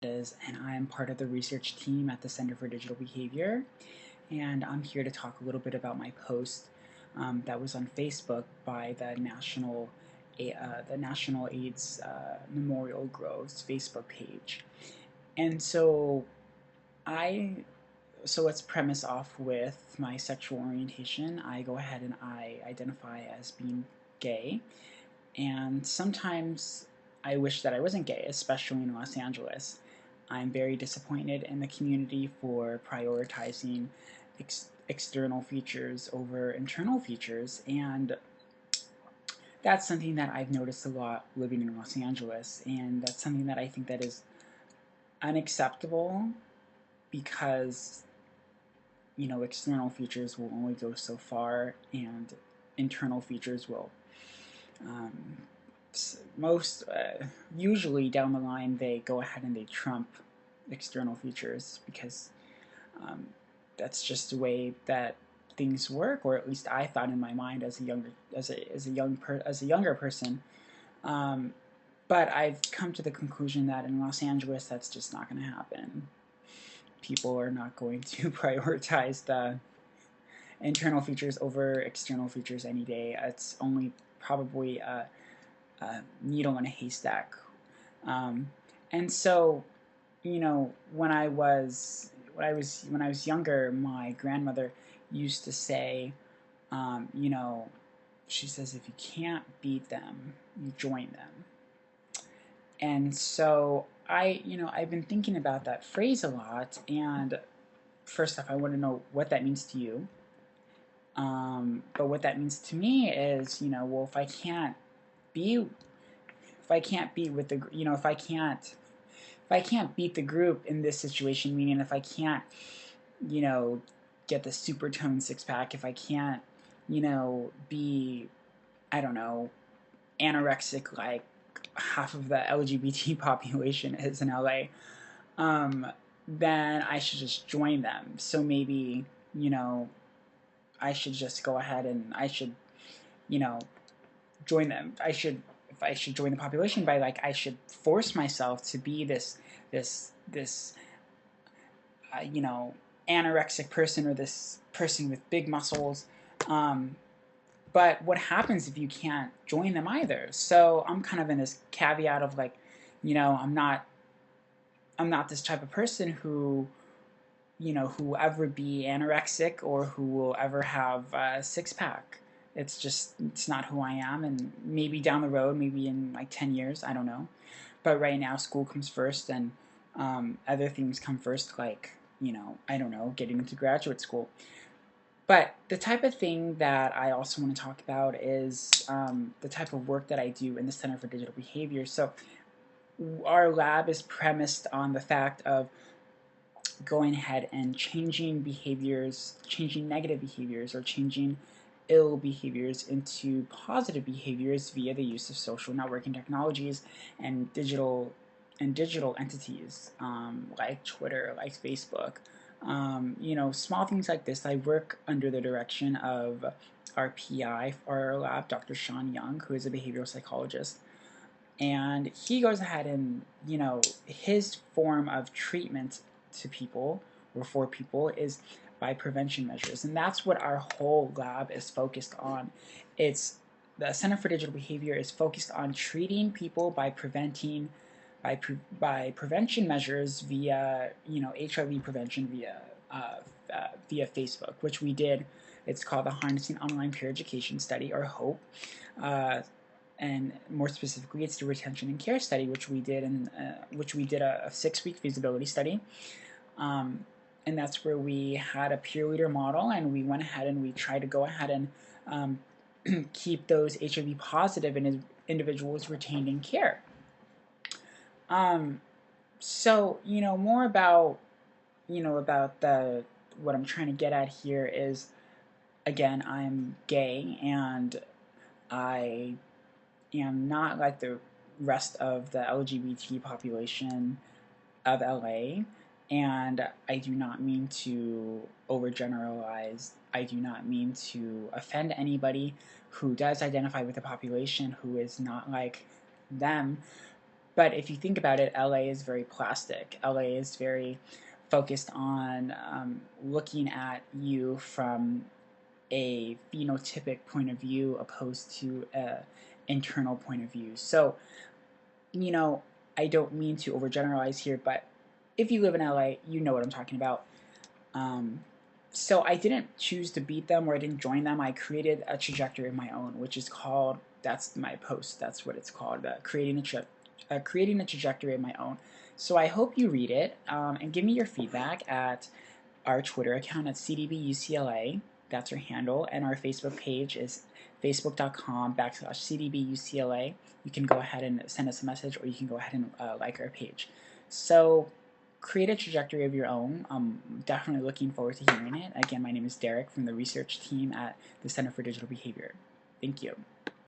Hernandez, and I am part of the research team at the Center for Digital Behavior. And I'm here to talk a little bit about my post that was on Facebook by the National AIDS Memorial Groves Facebook page. And I let's premise off with my sexual orientation. I go ahead and I identify as being gay, and sometimes I wish that I wasn't gay, especially in Los Angeles. I'm very disappointed in the community for prioritizing external features over internal features, and that's something that I've noticed a lot living in Los Angeles, and that's something that I think that is unacceptable because external features will only go so far, and internal features will um, usually down the line they go ahead and they trump external features because um, that's just the way that things work, or at least I thought in my mind as a younger person. Um, but I've come to the conclusion that in Los Angeles that's just not going to happen. People are not going to prioritize the internal features over external features any day. It's only probably a needle in a haystack. Um, and so, when I was younger, my grandmother used to say, she says, if you can't beat them, you join them. And so I've been thinking about that phrase a lot. And first off, I want to know what that means to you. But what that means to me is, well, if I can't be with the, if I can't beat the group in this situation, meaning if I can't, get the super toned six pack, if I can't, be, I don't know, anorexic like half of the LGBT population is in LA, then I should just join them. So maybe, I should just go ahead and I should, join them. If I should join the population by I should force myself to be this anorexic person, or this person with big muscles. But what happens if you can't join them either? So I'm kind of in this caveat of I'm not this type of person who who will ever be anorexic or who will ever have a six pack. It's not who I am, and maybe down the road, maybe in 10 years, I don't know. But right now, school comes first, and other things come first, I don't know, getting into graduate school. But the type of thing that I also want to talk about is the type of work that I do in the Center for Digital Behavior. So our lab is premised on the fact of going ahead and changing behaviors, changing negative behaviors, or changing ill behaviors into positive behaviors via the use of social networking technologies and digital entities like Twitter, like Facebook. Small things like this. I work under the direction of our PI for our lab, Dr. Sean Young, who is a behavioral psychologist. And he goes ahead and, his form of treatment to people or for people is by prevention measures. And that's what our whole lab is focused on. The Center for Digital Behavior is focused on treating people by preventing by prevention measures via HIV prevention via Facebook, which we did. It's called the Harnessing Online Peer Education Study, or HOPE, and more specifically, it's the Retention and Care Study, which we did a 6-week feasibility study, and that's where we had a peer leader model, and we went ahead and we tried to go ahead and keep those HIV positive individuals retained in care. So more about what I'm trying to get at here is, again, I'm gay, and I am not like the rest of the LGBT population of LA, and I do not mean to overgeneralize. I do not mean to offend anybody who does identify with the population who is not like them. But if you think about it, LA is very plastic. LA is very focused on looking at you from a phenotypic point of view opposed to a internal point of view. So, you know, I don't mean to overgeneralize here, but if you live in LA, you know what I'm talking about. Um, so I didn't choose to beat them or I didn't join them. I created a trajectory of my own, which is called, that's my post, that's what it's called, creating a trajectory of my own. So I hope you read it and give me your feedback at our Twitter account at CDBUCLA. That's our handle. And our Facebook page is facebook.com/CDBUCLA. You can go ahead and send us a message, or you can go ahead and like our page. So create a trajectory of your own. I'm definitely looking forward to hearing it. Again, my name is Derek from the research team at the Center for Digital Behavior. Thank you.